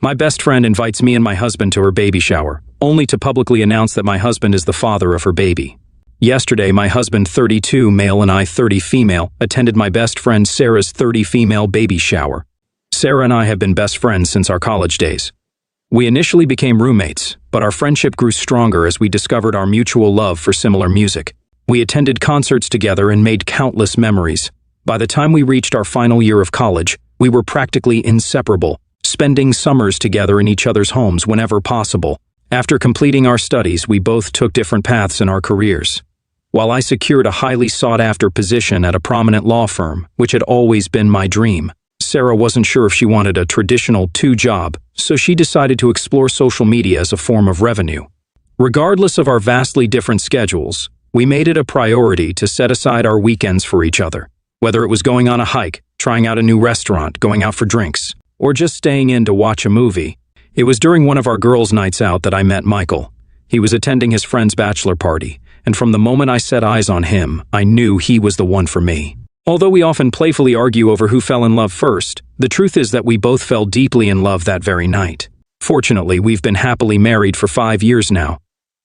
My best friend invites me and my husband to her baby shower, only to publicly announce that my husband is the father of her baby. Yesterday, my husband, 32 male, and I, 30 female, attended my best friend Sarah's 30 female baby shower. Sarah and I have been best friends since our college days. We initially became roommates, but our friendship grew stronger as we discovered our mutual love for similar music. We attended concerts together and made countless memories. By the time we reached our final year of college, we were practically inseparable, spending summers together in each other's homes whenever possible. After completing our studies, we both took different paths in our careers. While I secured a highly sought-after position at a prominent law firm, which had always been my dream, Sarah wasn't sure if she wanted a traditional two-job, so she decided to explore social media as a form of revenue. Regardless of our vastly different schedules, we made it a priority to set aside our weekends for each other. Whether it was going on a hike, trying out a new restaurant, going out for drinks, or just staying in to watch a movie. It was during one of our girls' nights out that I met Michael. He was attending his friend's bachelor party, and from the moment I set eyes on him, I knew he was the one for me. Although we often playfully argue over who fell in love first, the truth is that we both fell deeply in love that very night. Fortunately, we've been happily married for 5 years now,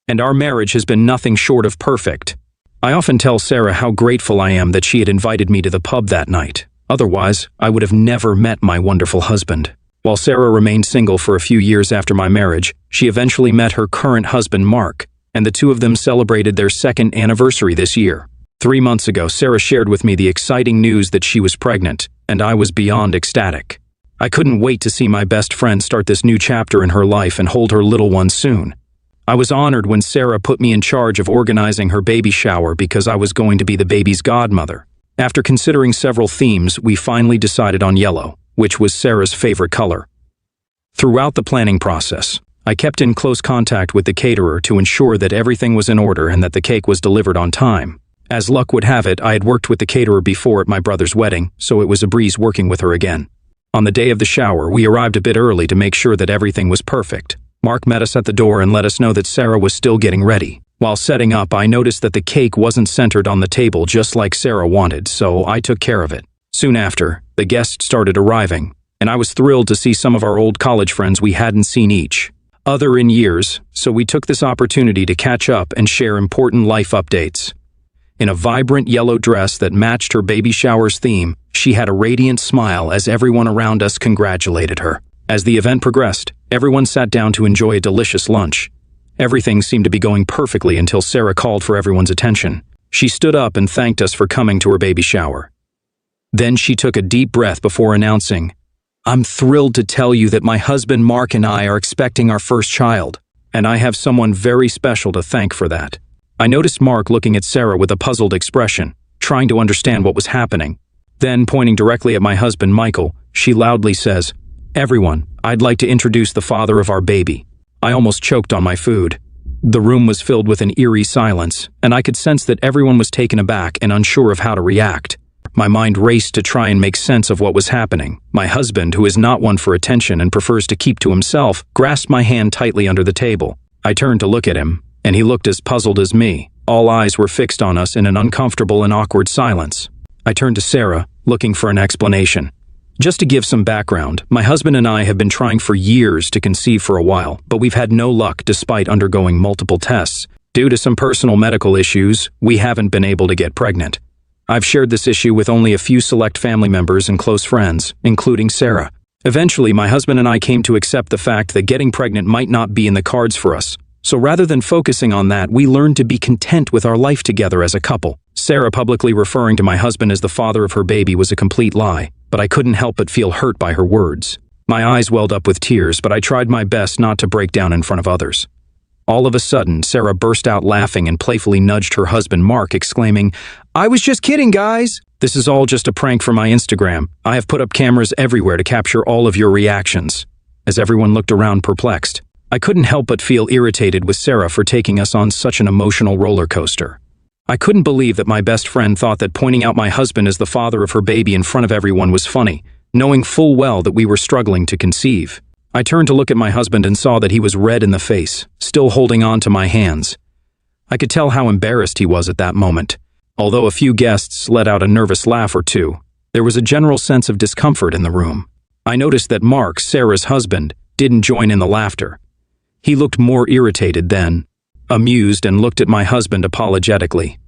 and our marriage has been nothing short of perfect. I often tell Sarah how grateful I am that she had invited me to the pub that night. Otherwise, I would have never met my wonderful husband. While Sarah remained single for a few years after my marriage, she eventually met her current husband, Mark, and the two of them celebrated their second anniversary this year. 3 months ago, Sarah shared with me the exciting news that she was pregnant, and I was beyond ecstatic. I couldn't wait to see my best friend start this new chapter in her life and hold her little one soon. I was honored when Sarah put me in charge of organizing her baby shower because I was going to be the baby's godmother. After considering several themes, we finally decided on yellow, which was Sarah's favorite color. Throughout the planning process, I kept in close contact with the caterer to ensure that everything was in order and that the cake was delivered on time. As luck would have it, I had worked with the caterer before at my brother's wedding, so it was a breeze working with her again. On the day of the shower, we arrived a bit early to make sure that everything was perfect. Mark met us at the door and let us know that Sarah was still getting ready. While setting up, I noticed that the cake wasn't centered on the table just like Sarah wanted, so I took care of it. Soon after, the guests started arriving, and I was thrilled to see some of our old college friends we hadn't seen each other in years, so we took this opportunity to catch up and share important life updates. In a vibrant yellow dress that matched her baby shower's theme, she had a radiant smile as everyone around us congratulated her. As the event progressed, everyone sat down to enjoy a delicious lunch. Everything seemed to be going perfectly until Sarah called for everyone's attention. She stood up and thanked us for coming to her baby shower. Then she took a deep breath before announcing, "I'm thrilled to tell you that my husband Mark and I are expecting our first child, and I have someone very special to thank for that." I noticed Mark looking at Sarah with a puzzled expression, trying to understand what was happening. Then, pointing directly at my husband Michael, she loudly says, "Everyone, I'd like to introduce the father of our baby." I almost choked on my food. The room was filled with an eerie silence, and I could sense that everyone was taken aback and unsure of how to react. My mind raced to try and make sense of what was happening. My husband, who is not one for attention and prefers to keep to himself, grasped my hand tightly under the table. I turned to look at him, and he looked as puzzled as me. All eyes were fixed on us in an uncomfortable and awkward silence. I turned to Sarah, looking for an explanation. Just to give some background, my husband and I have been trying for years to conceive for a while, but we've had no luck despite undergoing multiple tests. Due to some personal medical issues, we haven't been able to get pregnant. I've shared this issue with only a few select family members and close friends, including Sarah. Eventually, my husband and I came to accept the fact that getting pregnant might not be in the cards for us. So rather than focusing on that, we learned to be content with our life together as a couple. Sarah publicly referring to my husband as the father of her baby was a complete lie, but I couldn't help but feel hurt by her words. My eyes welled up with tears, but I tried my best not to break down in front of others. All of a sudden, Sarah burst out laughing and playfully nudged her husband Mark, exclaiming, "I was just kidding, guys! This is all just a prank for my Instagram. I have put up cameras everywhere to capture all of your reactions." As everyone looked around perplexed, I couldn't help but feel irritated with Sarah for taking us on such an emotional roller coaster. I couldn't believe that my best friend thought that pointing out my husband as the father of her baby in front of everyone was funny, knowing full well that we were struggling to conceive. I turned to look at my husband and saw that he was red in the face, still holding on to my hands. I could tell how embarrassed he was at that moment. Although a few guests let out a nervous laugh or two, there was a general sense of discomfort in the room. I noticed that Mark, Sarah's husband, didn't join in the laughter. He looked more irritated then, amused, and looked at my husband apologetically.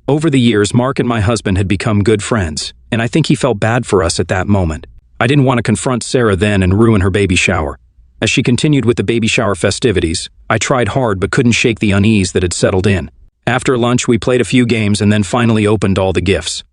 Over the years, Mark and my husband had become good friends, and I think he felt bad for us at that moment. I didn't want to confront Sarah then and ruin her baby shower. As she continued with the baby shower festivities, I tried hard but couldn't shake the unease that had settled in. After lunch, we played a few games and then finally opened all the gifts.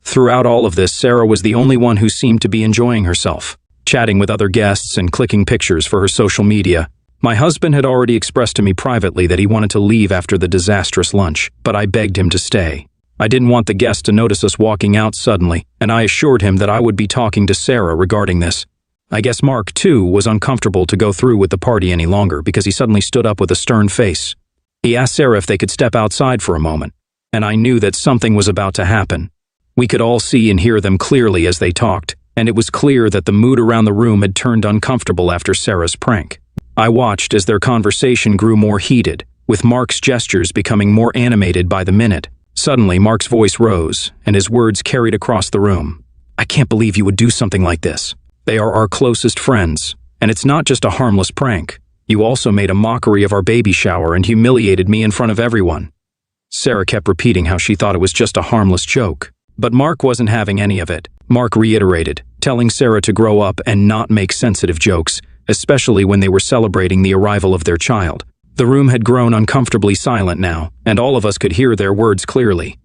Throughout all of this, Sarah was the only one who seemed to be enjoying herself, chatting with other guests and clicking pictures for her social media. My husband had already expressed to me privately that he wanted to leave after the disastrous lunch, but I begged him to stay. I didn't want the guests to notice us walking out suddenly, and I assured him that I would be talking to Sarah regarding this. I guess Mark, too, was uncomfortable to go through with the party any longer because he suddenly stood up with a stern face. He asked Sarah if they could step outside for a moment, and I knew that something was about to happen. We could all see and hear them clearly as they talked, and it was clear that the mood around the room had turned uncomfortable after Sarah's prank. I watched as their conversation grew more heated, with Mark's gestures becoming more animated by the minute. Suddenly, Mark's voice rose, and his words carried across the room. "I can't believe you would do something like this. They are our closest friends, and it's not just a harmless prank. You also made a mockery of our baby shower and humiliated me in front of everyone." Sarah kept repeating how she thought it was just a harmless joke. But Mark wasn't having any of it. Mark reiterated, telling Sarah to grow up and not make sensitive jokes, especially when they were celebrating the arrival of their child. The room had grown uncomfortably silent now, and all of us could hear their words clearly.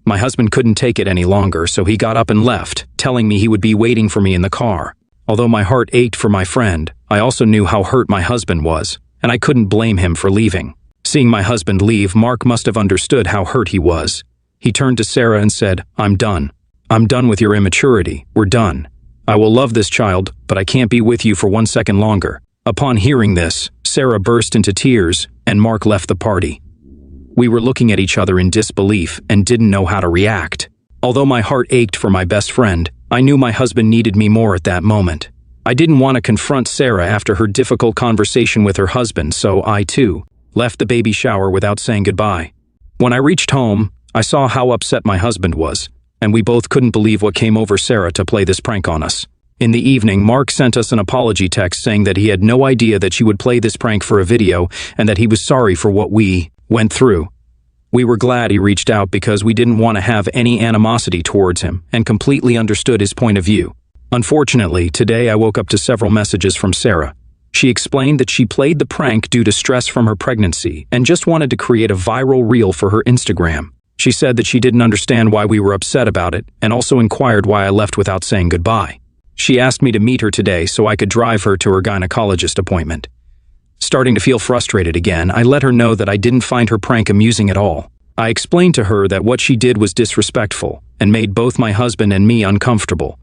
My husband couldn't take it any longer, so he got up and left, telling me he would be waiting for me in the car. Although my heart ached for my friend, I also knew how hurt my husband was, and I couldn't blame him for leaving. Seeing my husband leave, Mark must have understood how hurt he was. He turned to Sarah and said, "I'm done. I'm done with your immaturity. We're done. I will love this child, but I can't be with you for 1 second longer." Upon hearing this, Sarah burst into tears, and Mark left the party. We were looking at each other in disbelief and didn't know how to react. Although my heart ached for my best friend, I knew my husband needed me more at that moment. I didn't want to confront Sarah after her difficult conversation with her husband, so I, too, left the baby shower without saying goodbye. When I reached home, I saw how upset my husband was, and we both couldn't believe what came over Sarah to play this prank on us. In the evening, Mark sent us an apology text saying that he had no idea that she would play this prank for a video and that he was sorry for what we went through. We were glad he reached out because we didn't want to have any animosity towards him and completely understood his point of view. Unfortunately, today I woke up to several messages from Sarah. She explained that she played the prank due to stress from her pregnancy and just wanted to create a viral reel for her Instagram. She said that she didn't understand why we were upset about it and also inquired why I left without saying goodbye. She asked me to meet her today so I could drive her to her gynecologist appointment. Starting to feel frustrated again, I let her know that I didn't find her prank amusing at all. I explained to her that what she did was disrespectful and made both my husband and me uncomfortable.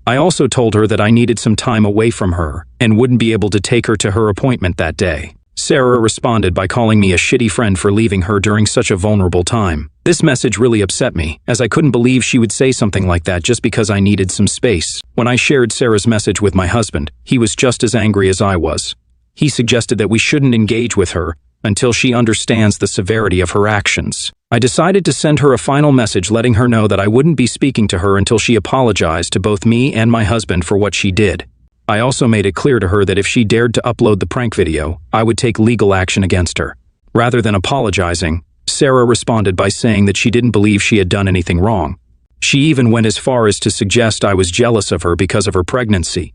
I also told her that I needed some time away from her and wouldn't be able to take her to her appointment that day. Sarah responded by calling me a shitty friend for leaving her during such a vulnerable time. This message really upset me, as I couldn't believe she would say something like that just because I needed some space. When I shared Sarah's message with my husband, he was just as angry as I was. He suggested that we shouldn't engage with her until she understands the severity of her actions. I decided to send her a final message letting her know that I wouldn't be speaking to her until she apologized to both me and my husband for what she did. I also made it clear to her that if she dared to upload the prank video, I would take legal action against her. Rather than apologizing, Sarah responded by saying that she didn't believe she had done anything wrong. She even went as far as to suggest I was jealous of her because of her pregnancy.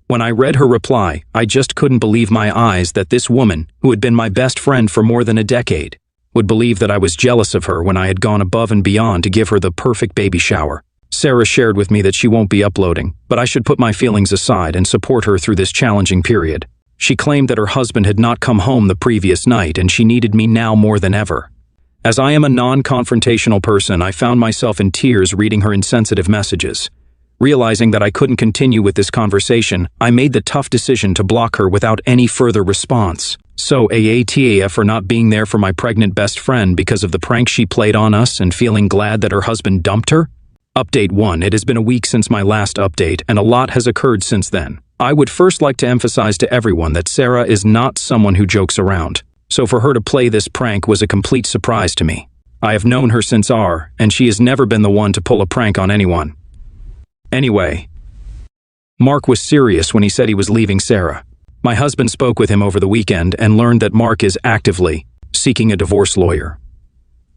When I read her reply, I just couldn't believe my eyes that this woman, who had been my best friend for more than a decade, would believe that I was jealous of her when I had gone above and beyond to give her the perfect baby shower. Sarah shared with me that she won't be uploading, but I should put my feelings aside and support her through this challenging period. She claimed that her husband had not come home the previous night and she needed me now more than ever. As I am a non-confrontational person, I found myself in tears reading her insensitive messages. Realizing that I couldn't continue with this conversation, I made the tough decision to block her without any further response. So AATAF for not being there for my pregnant best friend because of the prank she played on us and feeling glad that her husband dumped her? Update 1. It has been a week since my last update, and a lot has occurred since then. I would first like to emphasize to everyone that Sarah is not someone who jokes around, so for her to play this prank was a complete surprise to me. I have known her since R, and she has never been the one to pull a prank on anyone. Anyway, Mark was serious when he said he was leaving Sarah. My husband spoke with him over the weekend and learned that Mark is actively seeking a divorce lawyer.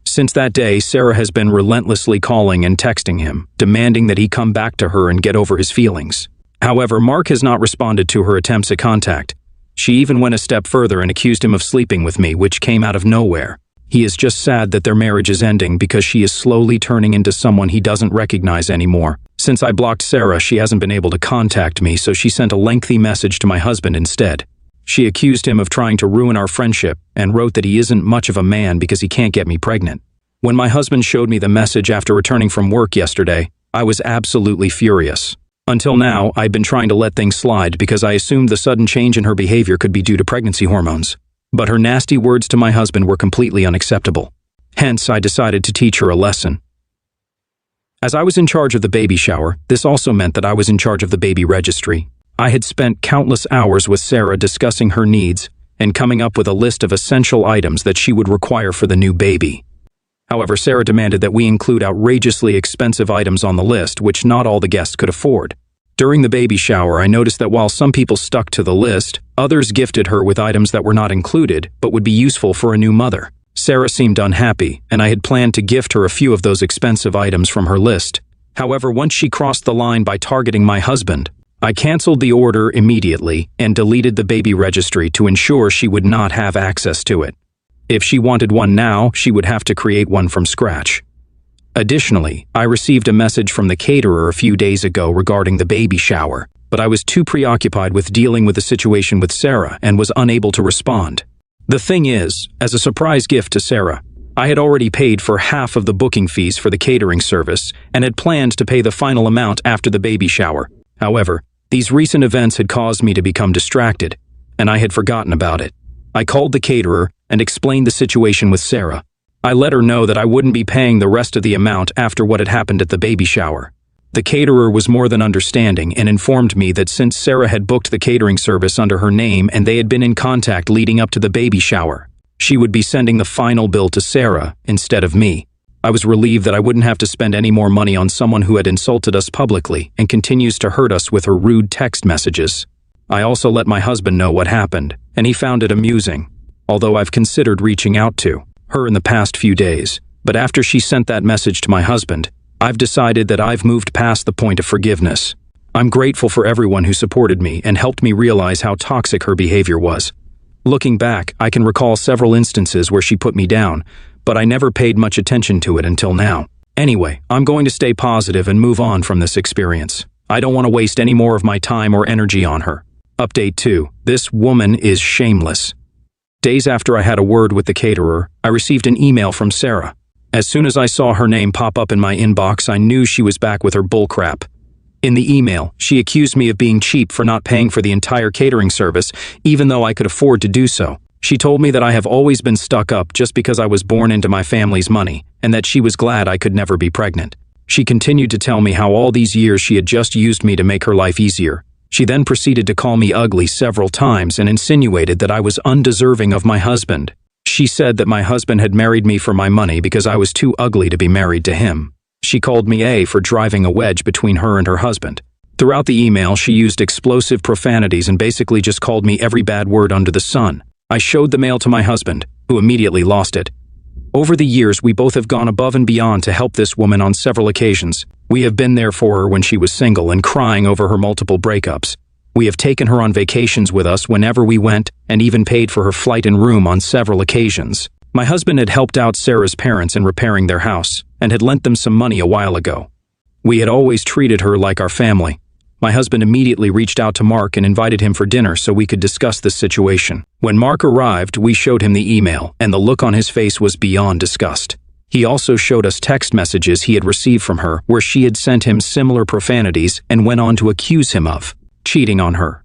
Since that day, Sarah has been relentlessly calling and texting him, demanding that he come back to her and get over his feelings. However, Mark has not responded to her attempts at contact. She even went a step further and accused him of sleeping with me, which came out of nowhere. He is just sad that their marriage is ending because she is slowly turning into someone he doesn't recognize anymore. Since I blocked Sarah, she hasn't been able to contact me, so she sent a lengthy message to my husband instead. She accused him of trying to ruin our friendship and wrote that he isn't much of a man because he can't get me pregnant. When my husband showed me the message after returning from work yesterday, I was absolutely furious. Until now, I'd been trying to let things slide because I assumed the sudden change in her behavior could be due to pregnancy hormones. But her nasty words to my husband were completely unacceptable. Hence, I decided to teach her a lesson. As I was in charge of the baby shower, this also meant that I was in charge of the baby registry. I had spent countless hours with Sarah discussing her needs and coming up with a list of essential items that she would require for the new baby. However, Sarah demanded that we include outrageously expensive items on the list, which not all the guests could afford. During the baby shower, I noticed that while some people stuck to the list, others gifted her with items that were not included but would be useful for a new mother. Sarah seemed unhappy, and I had planned to gift her a few of those expensive items from her list. However, once she crossed the line by targeting my husband, I canceled the order immediately and deleted the baby registry to ensure she would not have access to it. If she wanted one now, she would have to create one from scratch. Additionally, I received a message from the caterer a few days ago regarding the baby shower, but I was too preoccupied with dealing with the situation with Sarah and was unable to respond. The thing is, as a surprise gift to Sarah, I had already paid for half of the booking fees for the catering service and had planned to pay the final amount after the baby shower. However, these recent events had caused me to become distracted, and I had forgotten about it. I called the caterer and explained the situation with Sarah. I let her know that I wouldn't be paying the rest of the amount after what had happened at the baby shower. The caterer was more than understanding and informed me that since Sarah had booked the catering service under her name and they had been in contact leading up to the baby shower, she would be sending the final bill to Sarah instead of me. I was relieved that I wouldn't have to spend any more money on someone who had insulted us publicly and continues to hurt us with her rude text messages. I also let my husband know what happened, and he found it amusing, although I've considered reaching out to her in the past few days. But after she sent that message to my husband, I've decided that I've moved past the point of forgiveness. I'm grateful for everyone who supported me and helped me realize how toxic her behavior was. Looking back, I can recall several instances where she put me down, but I never paid much attention to it until now. Anyway, I'm going to stay positive and move on from this experience. I don't want to waste any more of my time or energy on her. Update 2. This woman is shameless. Days after I had a word with the caterer, I received an email from Sarah. As soon as I saw her name pop up in my inbox, I knew she was back with her bullcrap. In the email, she accused me of being cheap for not paying for the entire catering service, even though I could afford to do so. She told me that I have always been stuck up just because I was born into my family's money, and that she was glad I could never be pregnant. She continued to tell me how all these years she had just used me to make her life easier. She then proceeded to call me ugly several times and insinuated that I was undeserving of my husband. She said that my husband had married me for my money because I was too ugly to be married to him. She called me A for driving a wedge between her and her husband. Throughout the email, she used explosive profanities and basically just called me every bad word under the sun. I showed the mail to my husband, who immediately lost it. Over the years, we both have gone above and beyond to help this woman on several occasions. We have been there for her when she was single and crying over her multiple breakups. We have taken her on vacations with us whenever we went and even paid for her flight and room on several occasions. My husband had helped out Sarah's parents in repairing their house and had lent them some money a while ago. We had always treated her like our family. My husband immediately reached out to Mark and invited him for dinner so we could discuss this situation. When Mark arrived, we showed him the email, and the look on his face was beyond disgust. He also showed us text messages he had received from her where she had sent him similar profanities and went on to accuse him of cheating on her.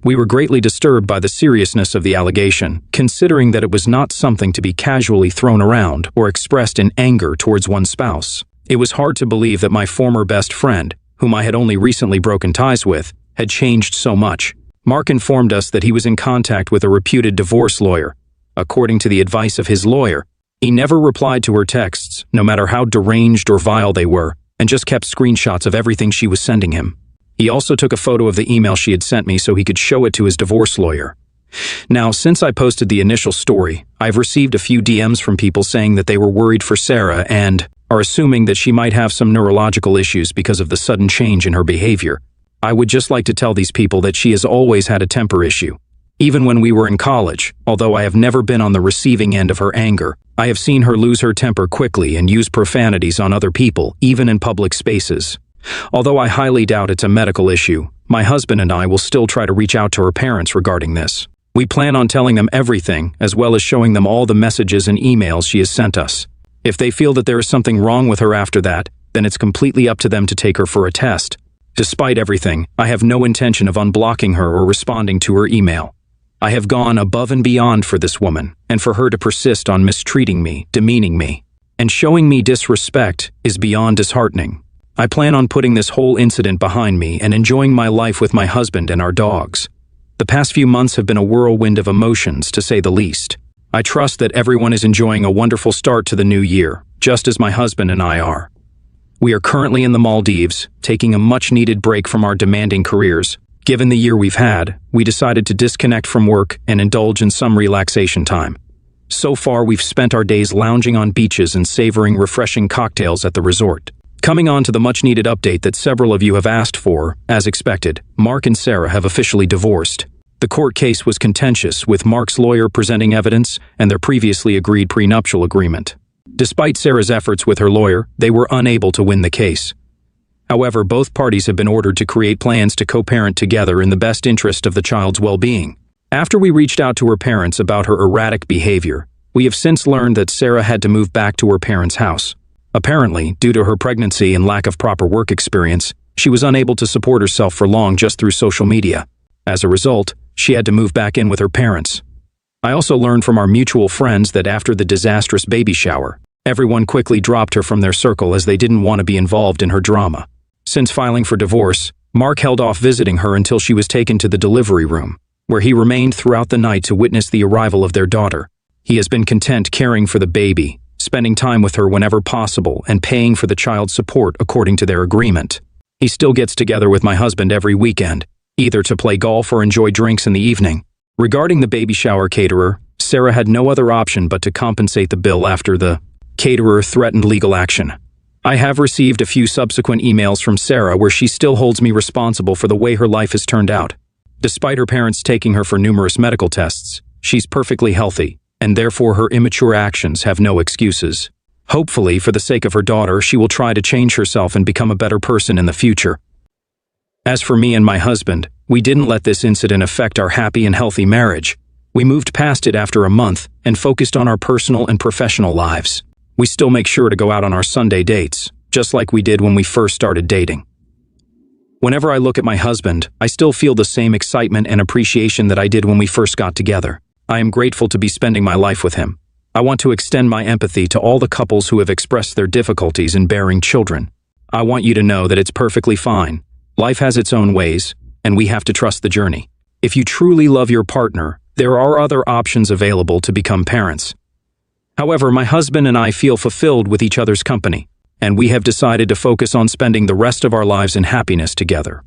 We were greatly disturbed by the seriousness of the allegation, considering that it was not something to be casually thrown around or expressed in anger towards one's spouse. It was hard to believe that my former best friend, whom I had only recently broken ties with, had changed so much. Mark informed us that he was in contact with a reputed divorce lawyer. According to the advice of his lawyer, he never replied to her texts, no matter how deranged or vile they were, and just kept screenshots of everything she was sending him. He also took a photo of the email she had sent me so he could show it to his divorce lawyer. Now, since I posted the initial story, I've received a few DMs from people saying that they were worried for Sarah and are assuming that she might have some neurological issues because of the sudden change in her behavior. I would just like to tell these people that she has always had a temper issue. Even when we were in college, although I have never been on the receiving end of her anger, I have seen her lose her temper quickly and use profanities on other people, even in public spaces. Although I highly doubt it's a medical issue, my husband and I will still try to reach out to her parents regarding this. We plan on telling them everything, as well as showing them all the messages and emails she has sent us. If they feel that there is something wrong with her after that, then it's completely up to them to take her for a test. Despite everything, I have no intention of unblocking her or responding to her email. I have gone above and beyond for this woman, and for her to persist on mistreating me, demeaning me, and showing me disrespect is beyond disheartening. I plan on putting this whole incident behind me and enjoying my life with my husband and our dogs. The past few months have been a whirlwind of emotions, to say the least. I trust that everyone is enjoying a wonderful start to the new year, just as my husband and I are. We are currently in the Maldives, taking a much-needed break from our demanding careers. Given the year we've had, we decided to disconnect from work and indulge in some relaxation time. So far, we've spent our days lounging on beaches and savoring refreshing cocktails at the resort. Coming on to the much-needed update that several of you have asked for, as expected, Mark and Sarah have officially divorced. The court case was contentious, with Mark's lawyer presenting evidence and their previously agreed prenuptial agreement. Despite Sarah's efforts with her lawyer, they were unable to win the case. However, both parties have been ordered to create plans to co-parent together in the best interest of the child's well-being. After we reached out to her parents about her erratic behavior, we have since learned that Sarah had to move back to her parents' house. Apparently, due to her pregnancy and lack of proper work experience, she was unable to support herself for long just through social media. As a result, she had to move back in with her parents. I also learned from our mutual friends that after the disastrous baby shower, everyone quickly dropped her from their circle as they didn't want to be involved in her drama. Since filing for divorce, Mark held off visiting her until she was taken to the delivery room, where he remained throughout the night to witness the arrival of their daughter. He has been content caring for the baby, spending time with her whenever possible, and paying for the child's support according to their agreement. He still gets together with my husband every weekend, either to play golf or enjoy drinks in the evening. Regarding the baby shower caterer, Sarah had no other option but to compensate the bill after the caterer threatened legal action. I have received a few subsequent emails from Sarah where she still holds me responsible for the way her life has turned out. Despite her parents taking her for numerous medical tests, she's perfectly healthy, and therefore her immature actions have no excuses. Hopefully, for the sake of her daughter, she will try to change herself and become a better person in the future. As for me and my husband, we didn't let this incident affect our happy and healthy marriage. We moved past it after a month and focused on our personal and professional lives. We still make sure to go out on our Sunday dates, just like we did when we first started dating. Whenever I look at my husband, I still feel the same excitement and appreciation that I did when we first got together. I am grateful to be spending my life with him. I want to extend my empathy to all the couples who have expressed their difficulties in bearing children. I want you to know that it's perfectly fine. Life has its own ways, and we have to trust the journey. If you truly love your partner, there are other options available to become parents. However, my husband and I feel fulfilled with each other's company, and we have decided to focus on spending the rest of our lives in happiness together.